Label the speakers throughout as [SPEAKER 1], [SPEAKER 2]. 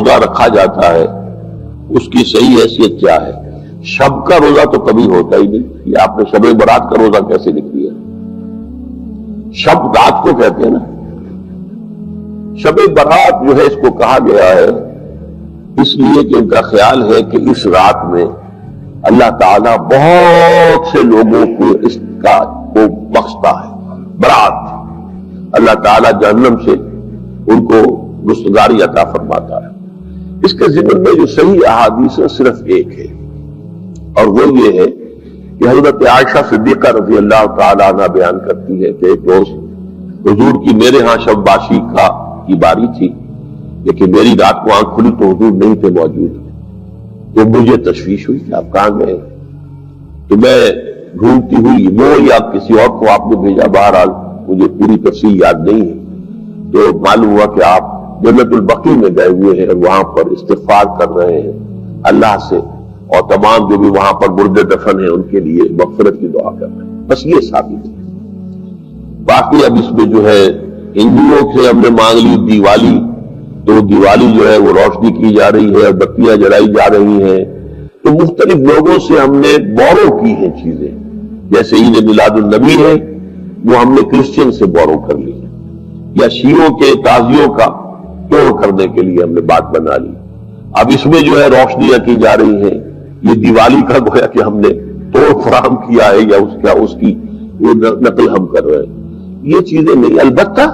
[SPEAKER 1] روزہ رکھا جاتا ہے اس کی صحیح حیثیت کیا ہے؟ شب کا روزہ تو کبھی ہوتا ہی نہیں. یہ آپ نے شب برات کا روزہ کیسے لکھ لیا؟ شب رات کو کہتے ہیں نا. شب برات جو ہے اس کو کہا گیا ہے اس لیے کہ ان کا خیال ہے کہ اس رات میں اللہ تعالیٰ بہت سے لوگوں کو اس کا کو بخشتا ہے. برات اللہ تعالیٰ جہنم سے ان کو رستگاری عطا فرماتا ہے. اس کے ضمن میں جو صحیح احادیث ہے صرف ایک ہے اور وہ یہ ہے کہ حضرت عائشہ صدیقہ رضی اللہ تعالیٰ عنہ بیان کرتی ہے کہ ایک روز حضور کی میرے ہاں شب باشی کی باری تھی لیکن میری رات کو آنکھ کھلی تو حضور نہیں تھے موجود. تو مجھے تشویش ہوئی کہ آپ کہاں گئے؟ تو میں ڈھونڈتی ہوئی وہ یا کسی اور کو آپ نے بھیجا، بہرحال مجھے پوری تفصیل یاد نہیں ہے. تو معلوم ہوا کہ آپ جنت البقیع میں گئے ہوئے ہیں اور وہاں پر استغفار کر رہے ہیں اللہ سے اور تمام جو بھی وہاں پر مردے دفن ہیں ان کے لیے مغفرت کی دعا کر رہے ہیں. بس یہ ثابت ہے. باقی اب اس میں جو ہے ہندوؤں سے ہم نے مانگ لی دیوالی، تو دیوالی جو ہے وہ روشنی کی جا رہی ہے اور بتیاں جلائی جا رہی ہیں. تو مختلف لوگوں سے ہم نے بورو کی ہیں چیزیں. جیسے عید میلاد النبی ہے وہ ہم نے کرسچن سے بورو کر لی ہے، یا شیعوں کے تازیوں کا توڑ کرنے کے لیے ہم نے بات بنا لی. اب اس میں جو ہے روشنیاں کی جا رہی ہیں، یہ دیوالی کا گویا کہ ہم نے توڑ فراہم کیا ہے یا اس کی نقل ہم کر رہے ہیں. یہ چیزیں نہیں. البتہ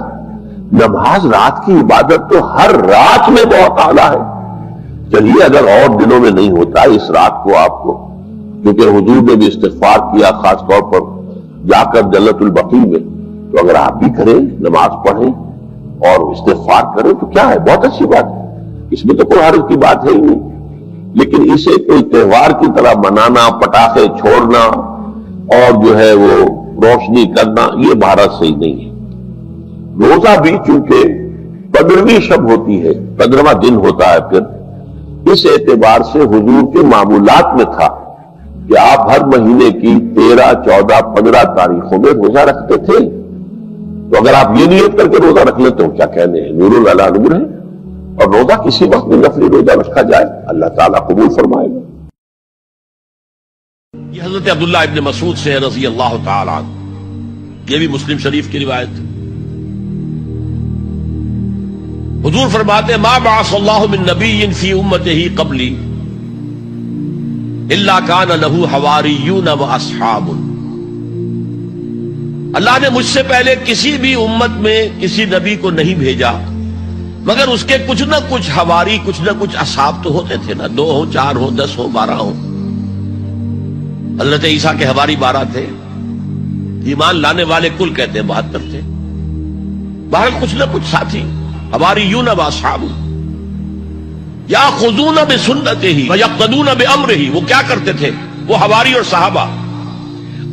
[SPEAKER 1] نماز رات کی عبادت تو ہر رات میں بہت اعلیٰ ہے. چلیے اگر اور دنوں میں نہیں ہوتا اس رات کو آپ کو، کیونکہ حضور نے بھی استغفار کیا خاص طور پر جا کر جنت البقیع میں، تو اگر آپ بھی کریں نماز پڑھیں اور استغفار کریں تو کیا ہے، بہت اچھی بات ہے. اس میں تو کوئی حرج کی بات ہے ہی نہیں. لیکن اسے کوئی تہوار کی طرح منانا، پٹاخے چھوڑنا اور جو ہے وہ روشنی کرنا، یہ بھارت صحیح نہیں ہے. روزہ بھی چونکہ 15ویں شب ہوتی ہے، 15واں دن ہوتا ہے، پھر اس اعتبار سے حضور کے معمولات میں تھا کہ آپ ہر مہینے کی 13، 14، 15 تاریخوں میں روزہ رکھتے تھے. تو اگر آپ یہ نیت کر کے روزہ رکھ لیتے ہو کیا کہنے ہیں، نور علی نور ہے. اور روزہ کسی وقت میں نفلی روزہ رکھا جائے اللہ تعالیٰ قبول فرمائے گا.
[SPEAKER 2] یہ حضرت عبداللہ ابن مسعود سے رضی اللہ تعالیٰ عنہ، یہ بھی مسلم شریف کی روایت. حضور فرماتے ما بعث اللہ من نبی فی امتہ قبلی الا کان لہ حواریون و اصحاب. اللہ نے مجھ سے پہلے کسی بھی امت میں کسی نبی کو نہیں بھیجا مگر اس کے کچھ نہ کچھ حواری، کچھ نہ کچھ اصحاب تو ہوتے تھے نا. 2 ہوں، 4 ہوں، 10 ہوں، 12 ہوں. حضرت عیسیٰ کے حواری 12 تھے. ایمان لانے والے کل کہتے ہیں 72 تھے. بہرحال کچھ نہ کچھ ساتھی حواریون و اصحاب یاخذون بسنتہ ویقتدون بامرہ. وہ کیا کرتے تھے؟ وہ حواری اور صحابہ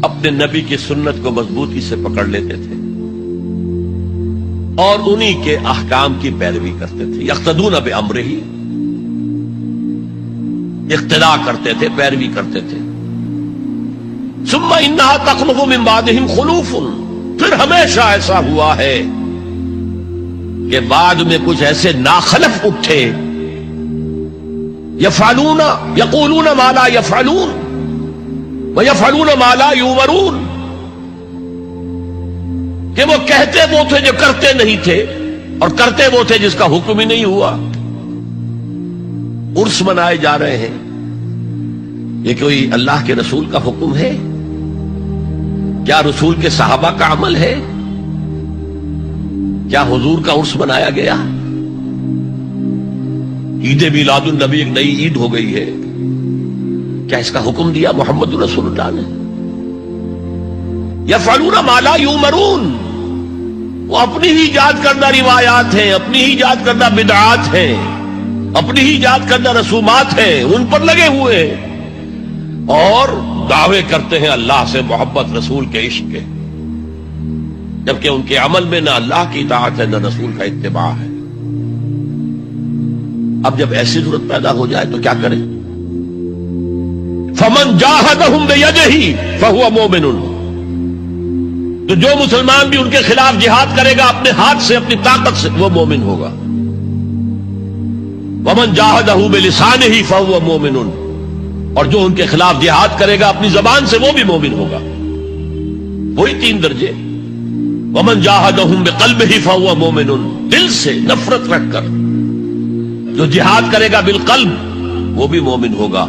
[SPEAKER 2] اپنے نبی کی سنت کو مضبوطی سے پکڑ لیتے تھے اور انہی کے احکام کی پیروی کرتے تھے. یقتدون بامرہ، اقتداء کرتے تھے، پیروی کرتے تھے. ثم انہا تخلف من بعدہم خلوف. پھر ہمیشہ ایسا ہوا ہے کہ بعد میں کچھ ایسے ناخلف اٹھے، یفعلون یقولون ما لا یفعلون ویفعلون ما لا یؤمرون، کہ وہ کہتے وہ تھے جو کرتے نہیں تھے اور کرتے وہ تھے جس کا حکم ہی نہیں ہوا. عرس منائے جا رہے ہیں، یہ کوئی اللہ کے رسول کا حکم ہے؟ کیا رسول کے صحابہ کا عمل ہے؟ کیا حضور کا عرس منایا گیا؟ عید میلاد النبی ایک نئی عید ہو گئی ہے، کیا اس کا حکم دیا محمد رسول اللہ نے؟ یفعلون ما لا یؤمرون، وہ اپنی ہی ایجاد کردہ روایات ہیں، اپنی ہی ایجاد کردہ بدعات ہیں، اپنی ہی ایجاد کردہ رسومات ہیں، ان پر لگے ہوئے ہیں اور دعوے کرتے ہیں اللہ سے محبت، رسول کے عشق کے، جبکہ ان کے عمل میں نہ اللہ کی اطاعت ہے نہ رسول کا اتباع ہے. اب جب ایسی صورت پیدا ہو جائے تو کیا کریں؟ فمن جاہدہم بیدہ فہو مومن، تو جو مسلمان بھی ان کے خلاف جہاد کرے گا اپنے ہاتھ سے، اپنی طاقت سے، وہ مومن ہوگا. ومن جاہدہ بلسانہ فہو مومن، اور جو ان کے خلاف جہاد کرے گا اپنی زبان سے وہ بھی مومن ہوگا. وہی 3 درجے. ومن جاہدہم بقلبہ فہو مومن، دل سے نفرت رکھ کر جو جہاد کرے گا بالقلب وہ بھی مومن ہوگا.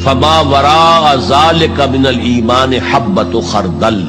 [SPEAKER 2] فما وراء ذلک من الایمان حبۃ خردل،